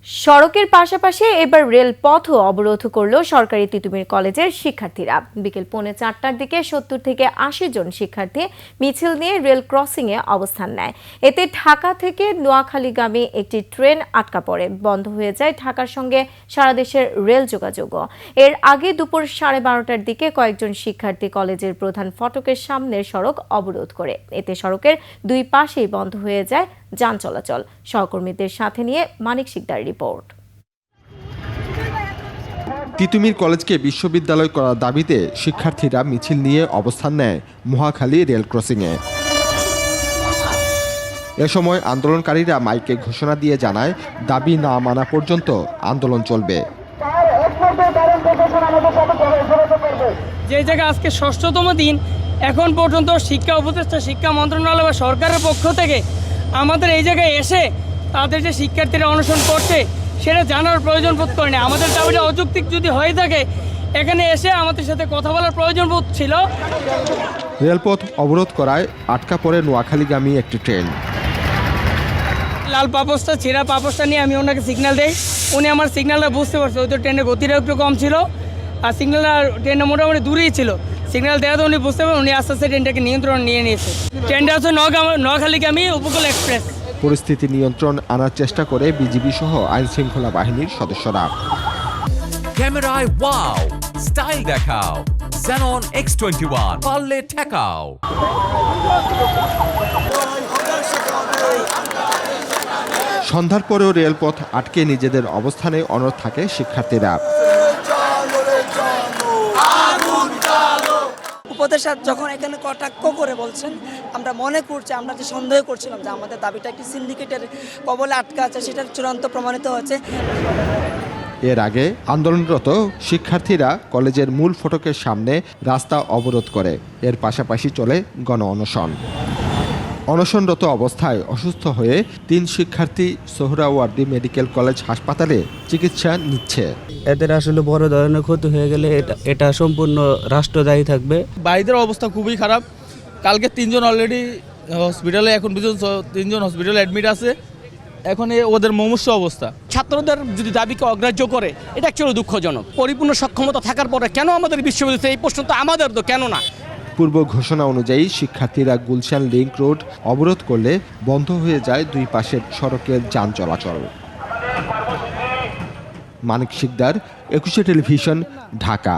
সড়কের পাশাপাশি এবার রেলপথও অবরোধ করল সরকারি তিতুমির কলেজের শিক্ষার্থীরা। বিকেল 4:45টার দিকে 70 থেকে 80 জন শিক্ষার্থী মিছিল নিয়ে রেল ক্রসিংয়ে অবস্থান নেয়। এতে ঢাকা থেকে নোয়াখালীগামী একটি ট্রেন আটকা পড়ে, বন্ধ হয়ে যায় ঢাকার সঙ্গে সারা দেশের রেল যোগাযোগও। এর আগে দুপুর 12:30টার দিকে কয়েকজন শিক্ষার্থী কলেজের প্রধান ফটকের সামনের সড়ক অবরোধ করে। এতে সড়কের দুই পাশেই বন্ধ হয়ে যায় যান চলাচল। সহকর্মীদের সাথে নিয়ে মানিক শিকদার রিপোর্ট। তিতুমির কলেজকে বিশ্ববিদ্যালয় করার দাবিতে শিক্ষার্থীরা মিছিল নিয়ে অবস্থান নেয় মহাখালী রেল ক্রসিংয়ে। এ সময় আন্দোলনকারীরা মাইকে ঘোষণা দিয়ে জানায়, দাবি না মানা পর্যন্ত আন্দোলন চলবে। যে জায়গায় আজকে ৬ষ্ঠতম দিন, এখন পর্যন্ত শিক্ষা উপদেষ্টা, শিক্ষা মন্ত্রণালয় বা সরকারের পক্ষ থেকে আমাদের এই জায়গায় এসে তাদের যে শিক্ষার্থীরা অনশন করছে সেটা জানার প্রয়োজন বোধ করে না। আমাদের দাবিটা অযৌক্তিক যদি হয়ে থাকে, এখানে এসে আমাদের সাথে কথা বলার প্রয়োজন বোধ ছিল। রেলপথ অবরোধ করায় আটকা পড়ে নোয়াখালীগামী একটি ট্রেন। লাল পাপোসটা, ছেঁড়া পাপোসটা নিয়ে আমি ওনাকে সিগন্যাল দেই, উনি আমার সিগন্যালটা বুঝতে পারছে। ওই তো ট্রেনের গতিটা একটু কম ছিল আর ট্রেনটা মোটামুটি দূরেই ছিল। সিগন্যাল দেওয়াতে উনি বুঝতে পারেন, উনি আস্তে আস্তে ট্রেনটাকে নিয়ন্ত্রণ নিয়ে নিয়েছে। ট্রেনটা হচ্ছে নোয়াখালীগামী উপকূল এক্সপ্রেস। পরিস্থিতি নিয়ন্ত্রণ আনার চেষ্টা করে বিজিবি সহ আইন শৃঙ্খলা বাহিনীর সদস্যরা। ক্যামেরায় ওয়াও, স্টাইল দেখাও, Xenon X21 পারলে ঠেকাও। সন্ধ্যার পরেও রেলপথ আটকে নিজেদের অবস্থানে অনড় থাকে শিক্ষার্থীরা। উপদেষ্টা যখন এখানে কটাক্ষ করে বলছেন, আমরা মনে করছি, আমরা যে সন্দেহ করছিলাম যে আমাদের দাবিটা একটি সিন্ডিকেটের কবলে আটকা আছে, সেটা চূড়ান্ত প্রমাণিত হয়েছে। এর আগে আন্দোলনরত শিক্ষার্থীরা কলেজের মূল ফটকের সামনে রাস্তা অবরোধ করে। এর পাশাপাশি চলে গণ অনশন। অনশনরত অবস্থায় অসুস্থ হয়ে 3 শিক্ষার্থী সোহরাওয়ার্দী মেডিকেল কলেজ হাসপাতালে চিকিৎসা নিচ্ছে। এদের আসলে বড় ধরনের ক্ষতি হয়ে গেলে এটা সম্পূর্ণ রাষ্ট্র দায়ী থাকবে। বাইরের অবস্থা খুবই খারাপ। কালকে 3 জন অলরেডি হসপিটালে, এখন পর্যন্ত 3 জন হসপিটালে অ্যাডমিট আছে। এখন ওদের মুমূর্ষু অবস্থা। ছাত্রদের যদি দাবিকে অগ্রাহ্য করে, এটা অ্যাকচুয়ালি দুঃখজনক। পরিপূর্ণ সক্ষমতা থাকার পরে কেন আমাদের বিশ্ববিদ্যালয়, এই প্রশ্ন তো আমাদের, তো কেন না? পূর্ব ঘোষণা অনুযায়ী শিক্ষার্থীরা গুলশান লিংক রোড অবরোধ করলে বন্ধ হয়ে যায় দুই পাশের সড়কের যান চলাচল। মানিক শিকদার, 21 টেলিভিশন, ঢাকা।